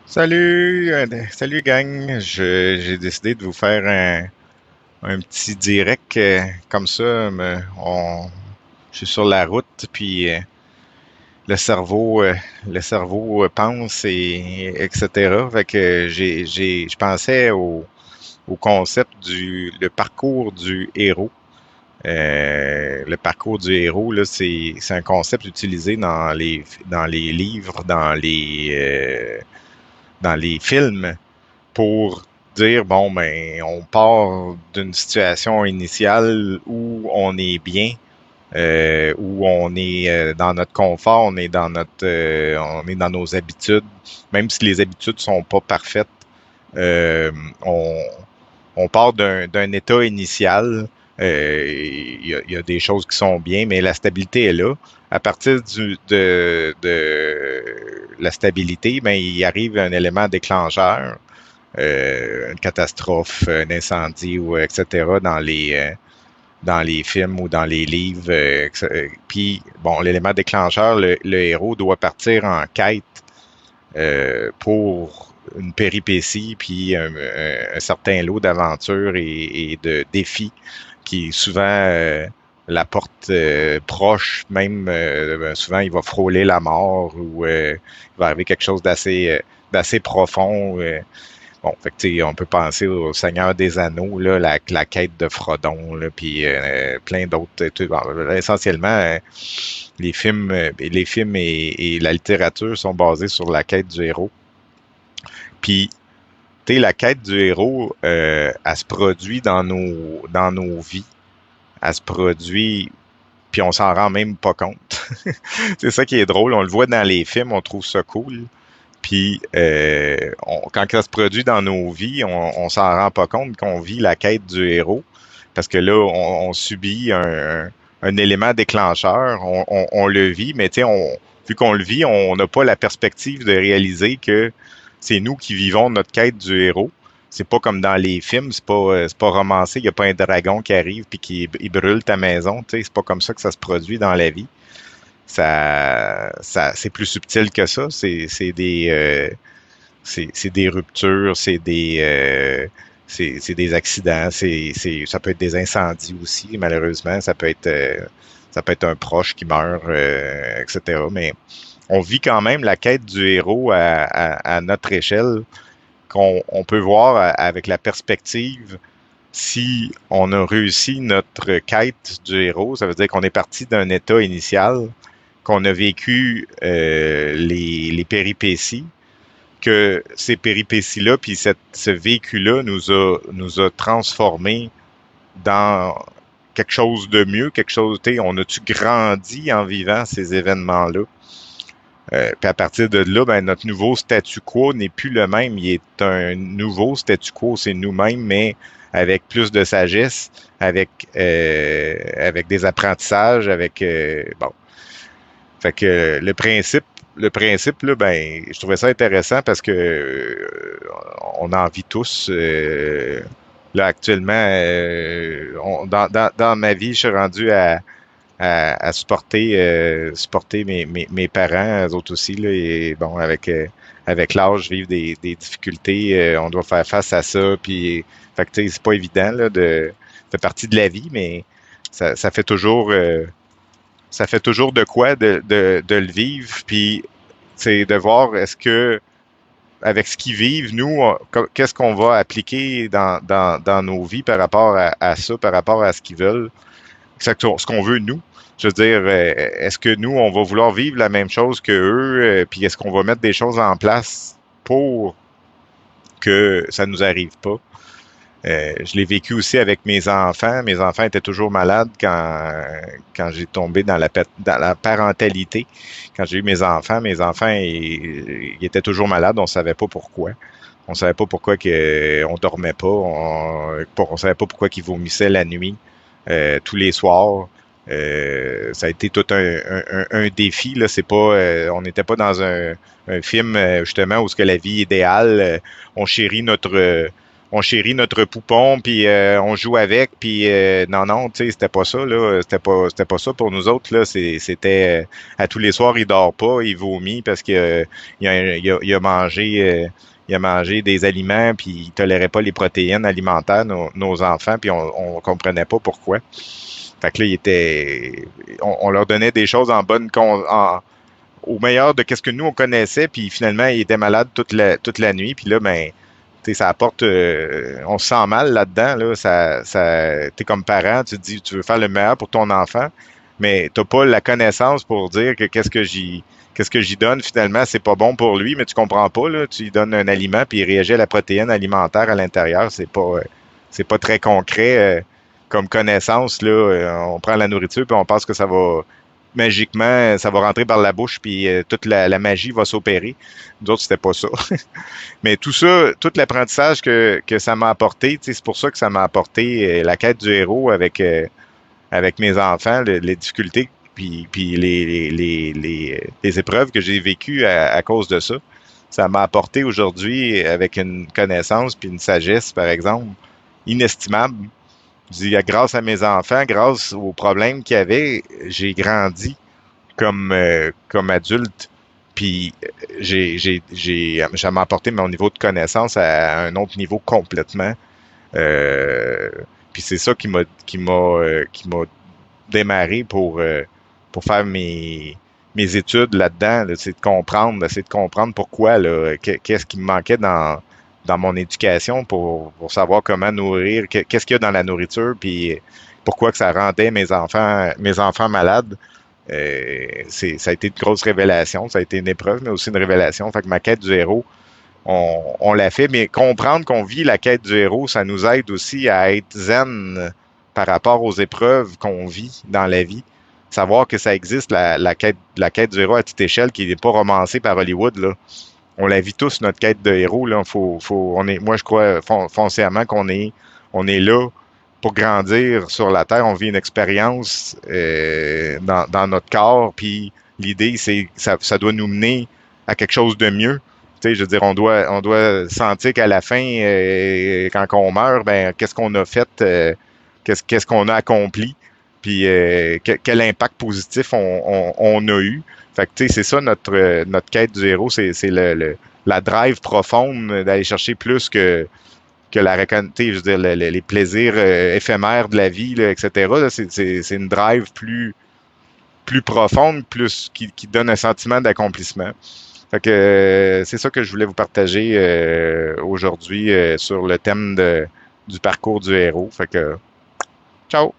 Salut gang. J'ai décidé de vous faire un petit direct comme ça. Je suis sur la route, puis le cerveau, le cerveau pense et etc. Fait que je pensais au concept le parcours du héros. Le parcours du héros, là, c'est un concept utilisé dans les livres, dans les films pour dire, bon, ben, on part d'une situation initiale où on est bien, où on est dans notre confort, on est dans nos habitudes, même si les habitudes sont pas parfaites, euh, on, on part d'un état initial. Il y a des choses qui sont bien, mais la stabilité est là. À partir de la stabilité, ben, il arrive un élément déclencheur, une catastrophe, un incendie ou etc. Dans les films ou dans les livres. Puis bon, l'élément déclencheur, le héros doit partir en quête pour une péripétie, puis un certain lot d'aventures et de défis qui souvent la porte proche, même ben, souvent il va frôler la mort ou il va arriver quelque chose d'assez profond. Bon, fait que, tu sais, on peut penser au Seigneur des Anneaux, là, la quête de Frodon, là, puis plein d'autres. Bon, essentiellement, les films et la littérature sont basés sur la quête du héros. Puis, tu sais, la quête du héros, elle se produit dans nos vies. Elle se produit, puis on s'en rend même pas compte. C'est ça qui est drôle. On le voit dans les films, on trouve ça cool. Puis quand ça se produit dans nos vies, on s'en rend pas compte qu'on vit la quête du héros. Parce que là, on subit un élément déclencheur, on le vit, mais tu sais, vu qu'on le vit, on n'a pas la perspective de réaliser que c'est nous qui vivons notre quête du héros. C'est pas comme dans les films, c'est pas romancé, il n'y a pas un dragon qui arrive puis qui il brûle ta maison, tu sais, c'est pas comme ça que ça se produit dans la vie. C'est plus subtil que ça. C'est des ruptures, c'est des accidents, ça peut être des incendies aussi, malheureusement. Ça peut être un proche qui meurt, etc. Mais on vit quand même la quête du héros à notre échelle, qu'on peut voir avec la perspective. Si on a réussi notre quête du héros, ça veut dire qu'on est parti d'un état initial, qu'on a vécu les péripéties, que ces péripéties-là, puis ce vécu-là nous a transformés dans quelque chose de mieux, quelque chose, tu sais, on a-tu grandi en vivant ces événements-là? Puis à partir de là, ben, notre nouveau statu quo n'est plus le même. Il est un nouveau statu quo, c'est nous-mêmes, mais avec plus de sagesse, avec des apprentissages, bon. Fait que le principe, là, ben, je trouvais ça intéressant parce que on en vit tous. Là, actuellement, dans ma vie, je suis rendu à supporter mes parents, eux autres aussi, là, et bon, avec l'âge, vivre des difficultés, on doit faire face à ça, puis, fait que, tu sais, c'est pas évident, là, ça fait partie de la vie, mais ça fait toujours, ça fait toujours de quoi de le vivre, puis, c'est de voir est-ce que, avec ce qu'ils vivent, nous, qu'est-ce qu'on va appliquer dans nos vies par rapport à ça, par rapport à ce qu'ils veulent, ce qu'on veut nous. Je veux dire, est-ce que nous, on va vouloir vivre la même chose que eux, puis est-ce qu'on va mettre des choses en place pour que ça nous arrive pas? Je l'ai vécu aussi avec mes enfants. Mes enfants étaient toujours malades quand j'ai tombé dans la parentalité. Quand j'ai eu mes enfants, ils étaient toujours malades. On savait pas pourquoi. On savait pas pourquoi on dormait pas. On savait pas pourquoi qu'ils vomissaient la nuit, tous les soirs. Ça a été tout un défi. Là, c'est pas, on n'était pas dans un film justement où ce que la vie idéale, on chérit on chérit notre poupon, puis on joue avec, puis non, non, tu sais, c'était pas ça, là. C'était pas ça pour nous autres, là. C'était à tous les soirs, il dort pas, il vomit parce que il a mangé des aliments, puis il tolérait pas les protéines alimentaires, nos enfants, puis on comprenait pas pourquoi. Fait que là, on leur donnait des choses au meilleur de qu'est-ce que nous on connaissait, puis finalement il était malade toute la nuit, puis là ben tu sais, ça apporte, on se sent mal là-dedans là, t'es comme parent, tu te dis tu veux faire le meilleur pour ton enfant, mais t'as pas la connaissance pour dire que qu'est-ce que j'y donne finalement c'est pas bon pour lui, mais tu comprends pas là, tu lui donnes un aliment puis il réagit à la protéine alimentaire à l'intérieur, c'est pas très concret. Comme connaissance, là, on prend la nourriture puis on pense que ça va magiquement, ça va rentrer par la bouche puis toute la magie va s'opérer. Nous autres, c'était pas ça. Mais tout ça, tout l'apprentissage que ça m'a apporté, tu sais, c'est pour ça que ça m'a apporté la quête du héros avec mes enfants, les difficultés puis les épreuves que j'ai vécues à cause de ça. Ça m'a apporté aujourd'hui avec une connaissance puis une sagesse, par exemple, inestimable. Je dis, grâce à mes enfants, grâce aux problèmes qu'il y avait, j'ai grandi comme adulte. Puis ça m'a apporté mon niveau de connaissance à un autre niveau complètement. Euh, puis c'est ça qui m'a démarré pour faire mes études là-dedans, là, c'est d'essayer de comprendre pourquoi, là, qu'est-ce qui me manquait dans mon éducation pour savoir comment nourrir, qu'est-ce qu'il y a dans la nourriture, puis pourquoi que ça rendait mes enfants malades. Ça a été une grosse révélation, ça a été une épreuve, mais aussi une révélation. Fait que ma quête du héros, on l'a fait, mais comprendre qu'on vit la quête du héros, ça nous aide aussi à être zen par rapport aux épreuves qu'on vit dans la vie. Savoir que ça existe, la quête du héros à petite échelle, qui n'est pas romancée par Hollywood, là. On la vit tous, notre quête de héros, là. Moi, je crois foncièrement on est là pour grandir sur la Terre. On vit une expérience dans notre corps, puis l'idée, c'est ça doit nous mener à quelque chose de mieux. Tu sais, je veux dire, on doit sentir qu'à la fin, quand on meurt, ben, qu'est-ce qu'on a fait, qu'est-ce qu'on a accompli, puis quel impact positif on a eu. Fait que, tu sais, c'est ça notre quête du héros, c'est la drive profonde d'aller chercher plus que la récolter, je veux dire, les plaisirs éphémères de la vie, là, etc. Là, c'est une drive plus profonde, qui donne un sentiment d'accomplissement. Fait que c'est ça que je voulais vous partager aujourd'hui sur le thème du parcours du héros. Fait que ciao!